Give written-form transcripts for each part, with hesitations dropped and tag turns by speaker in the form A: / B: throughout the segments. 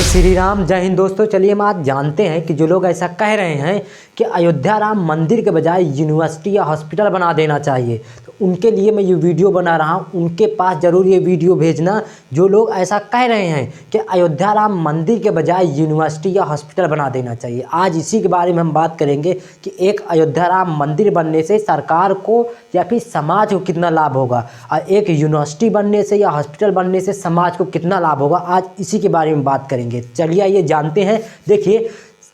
A: जय श्री राम, जय हिंद। दोस्तों चलिए हम आज जानते हैं कि जो लोग ऐसा कह रहे हैं कि अयोध्या राम मंदिर के बजाय यूनिवर्सिटी या हॉस्पिटल बना देना चाहिए, तो उनके लिए मैं ये वीडियो बना रहा हूँ। उनके पास ज़रूर ये वीडियो भेजना जो लोग ऐसा कह रहे हैं कि अयोध्या राम मंदिर के बजाय यूनिवर्सिटी या हॉस्पिटल बना देना चाहिए। आज इसी के बारे में हम बात करेंगे कि एक अयोध्या राम मंदिर बनने से सरकार को या फिर समाज को कितना लाभ होगा, और एक यूनिवर्सिटी बनने से या हॉस्पिटल बनने से समाज को कितना लाभ होगा। आज इसी के बारे में बात करेंगे। चलिए ये जानते हैं। देखिए,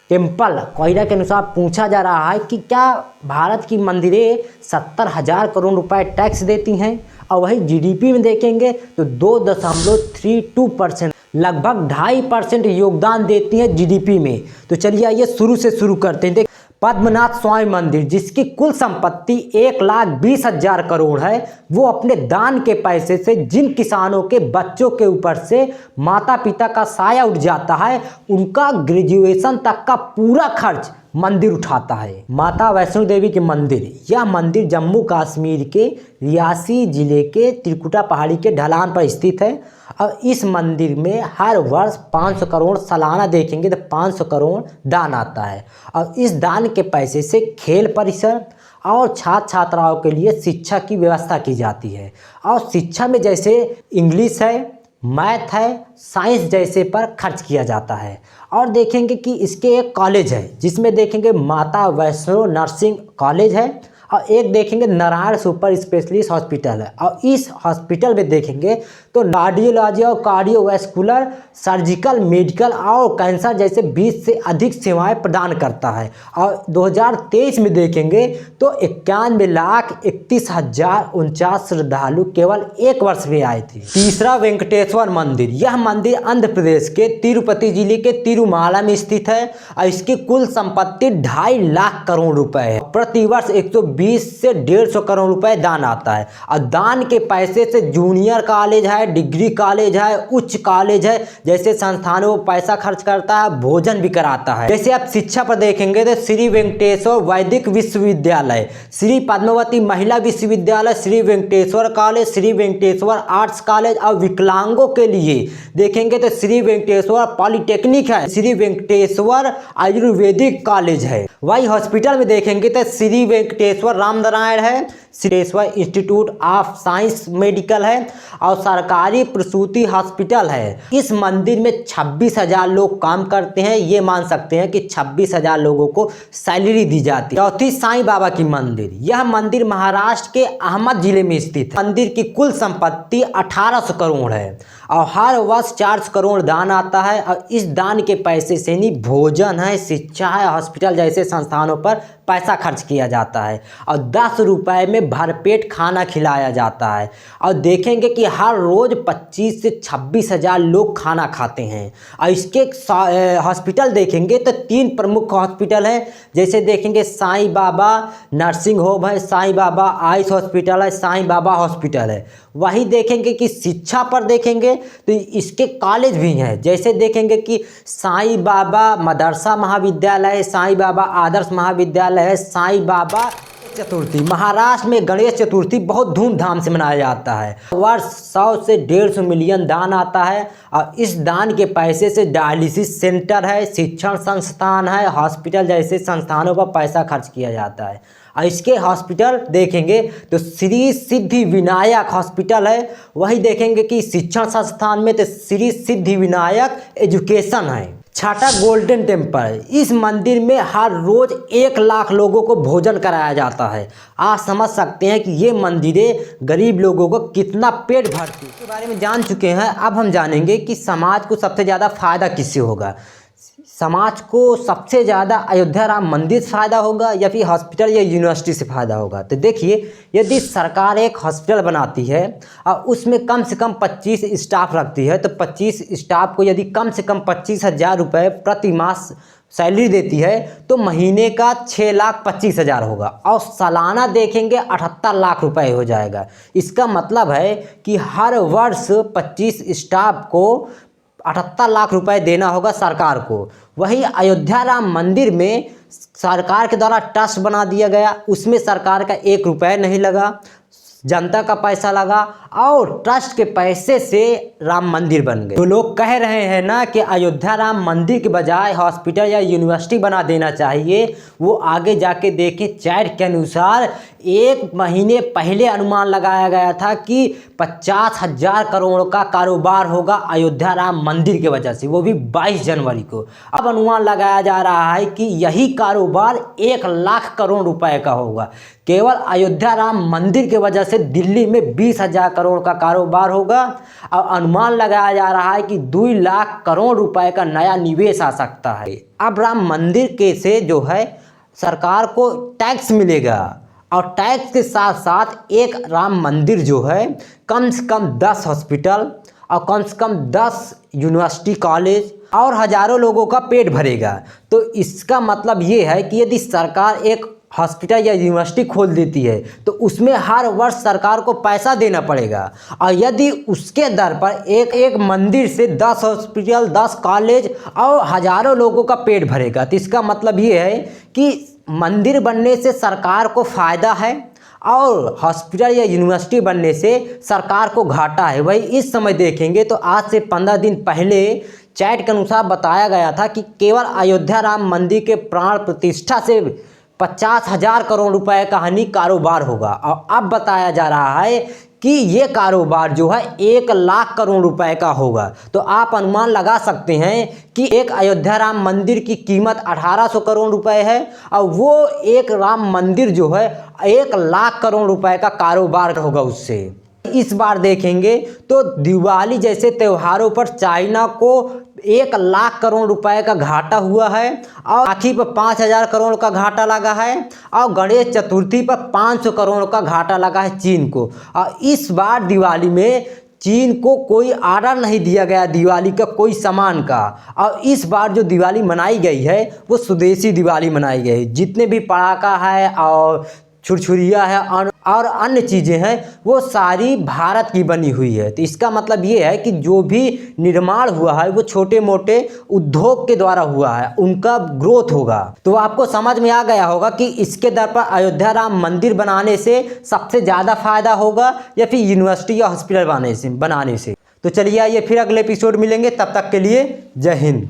A: टेम्पल कोयला के अनुसार पूछा जा रहा है कि क्या भारत की मंदिरें 70,000 करोड़ रुपए टैक्स देती हैं, और वही जीडीपी में देखेंगे तो 2.32%, लगभग 2.5% योगदान देती हैं जीडीपी में। तो चलिए आइए शुरू से शुरू करते हैं। पद्मनाभ स्वामी मंदिर, जिसकी कुल संपत्ति 1,20,000 करोड़ है, वो अपने दान के पैसे से जिन किसानों के बच्चों के ऊपर से माता पिता का साया उठ जाता है, उनका ग्रेजुएशन तक का पूरा खर्च मंदिर उठाता है। माता वैष्णो देवी के मंदिर, यह मंदिर जम्मू कश्मीर के रियासी जिले के त्रिकुटा पहाड़ी के ढलान पर स्थित है, और इस मंदिर में हर वर्ष 500 करोड़ सालाना देखेंगे तो 500 करोड़ दान आता है, और इस दान के पैसे से खेल परिसर और छात्र छात्राओं के लिए शिक्षा की व्यवस्था की जाती है। और शिक्षा में जैसे इंग्लिश है, मैथ है, साइंस जैसे पर खर्च किया जाता है। और देखेंगे कि इसके एक कॉलेज है जिसमें देखेंगे माता वैष्णो नर्सिंग कॉलेज है, और एक देखेंगे नारायण सुपर स्पेशलिस्ट हॉस्पिटल है। और इस हॉस्पिटल में देखेंगे तो कार्डियोलॉजी और कार्डियोवैस्कुलर, सर्जिकल, मेडिकल और कैंसर जैसे 20 से अधिक सेवाएं प्रदान करता है। और 2023 में देखेंगे तो 91,31,049 श्रद्धालु केवल एक वर्ष में आए थे। तीसरा, वेंकटेश्वर मंदिर। यह मंदिर आंध्र प्रदेश के तिरुपति जिले के तिरुमाला में स्थित है, और इसकी कुल संपत्ति 2.5 लाख करोड़ रुपए है। प्रतिवर्ष 120 से 150 करोड़ रुपए दान आता है, और दान के पैसे से जूनियर कॉलेज है, डिग्री कॉलेज है, उच्च कॉलेज है जैसे संस्थानों को पैसा खर्च करता है, भोजन भी कराता है। जैसे आप शिक्षा पर देखेंगे तो श्री वेंकटेश्वर वैदिक विश्वविद्यालय, Shri Padmavati Mahila Vishwavidyalaya, Shri Venkateswara college, Shri Venkateswara arts college, और विकलांगों के लिए देखेंगे तो श्री वेंकटेश्वर पॉलिटेक्निक है, श्री वेंकटेश्वर आयुर्वेदिक कॉलेज है। वही हॉस्पिटल में देखेंगे तो श्री वेंकटेश्वर रामनारायण है, Siddheshwar institute of science medical है, और सरकारी प्रसूति हॉस्पिटल है। इस मंदिर में 26,000 लोग काम करते हैं। ये मान सकते हैं कि 26,000 लोगों को सैलरी दी जाती है। चौथी, साईं बाबा की मंदिर। यह मंदिर महाराष्ट्र के अहमद जिले में स्थित है। मंदिर की कुल संपत्ति 1,800 करोड़ है, और हर वर्ष 400 करोड़ दान आता है, और इस दान के पैसे से नहीं भोजन है, शिक्षा है, हॉस्पिटल जैसे संस्थानों पर पैसा खर्च किया जाता है, और 10 रुपए में भरपेट खाना खिलाया जाता है। और देखेंगे कि हर रोज 25 से 26,000 लोग खाना खाते हैं। और इसके हॉस्पिटल देखेंगे तो 3 प्रमुख हॉस्पिटल हैं, जैसे देखेंगे साईं बाबा नर्सिंग होम है, साईं बाबा आइस हॉस्पिटल है, साईं बाबा हॉस्पिटल है। वही देखेंगे कि शिक्षा पर देखेंगे तो इसके कॉलेज भी हैं, जैसे देखेंगे कि साईं बाबा मदरसा महाविद्यालय है, साईं बाबा आदर्श महाविद्यालय है, साईं बाबा चतुर्थी। महाराष्ट्र में गणेश चतुर्थी बहुत धूमधाम से मनाया जाता है। वर्ष 100 से 150 मिलियन दान आता है, और इस दान के पैसे से डायलिसिस सेंटर है, शिक्षण संस्थान है, हॉस्पिटल जैसे संस्थानों पर पैसा खर्च किया जाता है। और इसके हॉस्पिटल देखेंगे तो श्री सिद्धि विनायक हॉस्पिटल है। वही देखेंगे कि शिक्षण संस्थान में तो श्री सिद्धि विनायक एजुकेशन है। छठा, गोल्डन टेम्पल। इस मंदिर में हर रोज 1 लाख लोगों को भोजन कराया जाता है। आप समझ सकते हैं कि ये मंदिरें गरीब लोगों को कितना पेट भरती है। इसके बारे में जान चुके हैं। अब हम जानेंगे कि समाज को सबसे ज़्यादा फायदा किससे होगा। समाज को सबसे ज़्यादा अयोध्या राम मंदिर से फ़ायदा होगा, या फिर हॉस्पिटल या यूनिवर्सिटी से फ़ायदा होगा। तो देखिए, यदि सरकार एक हॉस्पिटल बनाती है और उसमें कम से कम 25 स्टाफ रखती है, तो 25 स्टाफ को यदि कम से कम 25,000 रुपये प्रति मास सैलरी देती है, तो महीने का 6,25,000 होगा, और सालाना देखेंगे 78 लाख रुपए हो जाएगा। इसका मतलब है कि हर वर्ष 25 स्टाफ को 78 लाख रुपए देना होगा सरकार को। वहीं अयोध्या राम मंदिर में सरकार के द्वारा ट्रस्ट बना दिया गया, उसमें सरकार का 1 रुपये नहीं लगा। जनता का पैसा लगा और ट्रस्ट के पैसे से राम मंदिर बन गए। तो लोग कह रहे हैं ना कि अयोध्या राम मंदिर के बजाय हॉस्पिटल या यूनिवर्सिटी बना देना चाहिए, वो आगे जाके देखें। चैट के अनुसार 1 महीने पहले अनुमान लगाया गया था कि 50,000 करोड़ का कारोबार होगा अयोध्या राम मंदिर के वजह से, वो भी 22 जनवरी को। अब अनुमान लगाया जा रहा है कि यही कारोबार 1 लाख करोड़ रुपए का होगा। केवल अयोध्या राम मंदिर की वजह से दिल्ली में 20,000 करोड़ का कारोबार होगा और अनुमान लगाया जा रहा है कि 2 लाख करोड़ रुपए का नया निवेश आ सकता है। अब राम मंदिर के से जो है सरकार को टैक्स मिलेगा और टैक्स के साथ साथ एक राम मंदिर जो है कम से कम 10 हॉस्पिटल और कम से कम 10 यूनिवर्सिटी कॉलेज और हजारों लोगों का पेट भरेगा। तो इसका मतलब ये है कि यदि सरकार एक हॉस्पिटल या यूनिवर्सिटी खोल देती है तो उसमें हर वर्ष सरकार को पैसा देना पड़ेगा, और यदि उसके दर पर एक मंदिर से 10 हॉस्पिटल, 10 कॉलेज और हजारों लोगों का पेट भरेगा, तो इसका मतलब ये है कि मंदिर बनने से सरकार को फ़ायदा है और हॉस्पिटल या यूनिवर्सिटी बनने से सरकार को घाटा है। वही इस समय देखेंगे तो आज से 15 दिन पहले चैट के अनुसार बताया गया था कि केवल अयोध्या राम मंदिर के प्राण प्रतिष्ठा से 50,000 करोड़ रुपए का हानि कारोबार होगा, और अब बताया जा रहा है कि ये कारोबार जो है 1 लाख करोड़ रुपए का होगा। तो आप अनुमान लगा सकते हैं कि एक अयोध्या राम मंदिर की कीमत 1800 करोड़ रुपए है और वो एक राम मंदिर जो है 1 लाख करोड़ रुपए का कारोबार होगा उससे। इस बार देखेंगे तो दिवाली जैसे त्योहारों पर चाइना को 1 लाख करोड़ रुपए का घाटा हुआ है और राखी पर 5,000 करोड़ का घाटा लगा है और गणेश चतुर्थी पर 500 करोड़ का घाटा लगा है चीन को। और इस बार दिवाली में चीन को कोई ऑर्डर नहीं दिया गया दिवाली का कोई सामान का, और इस बार जो दिवाली मनाई गई है वो स्वदेशी दिवाली मनाई गई। जितने भी पटाखा है और छुरछुरिया है और अन्य चीज़ें हैं वो सारी भारत की बनी हुई है। तो इसका मतलब ये है कि जो भी निर्माण हुआ है वो छोटे मोटे उद्योग के द्वारा हुआ है, उनका ग्रोथ होगा। तो आपको समझ में आ गया होगा कि इसके दर पर अयोध्या राम मंदिर बनाने से सबसे ज़्यादा फायदा होगा या फिर यूनिवर्सिटी या हॉस्पिटल बनाने से। तो चलिए आइए फिर अगले एपिसोड मिलेंगे, तब तक के लिए जय हिंद।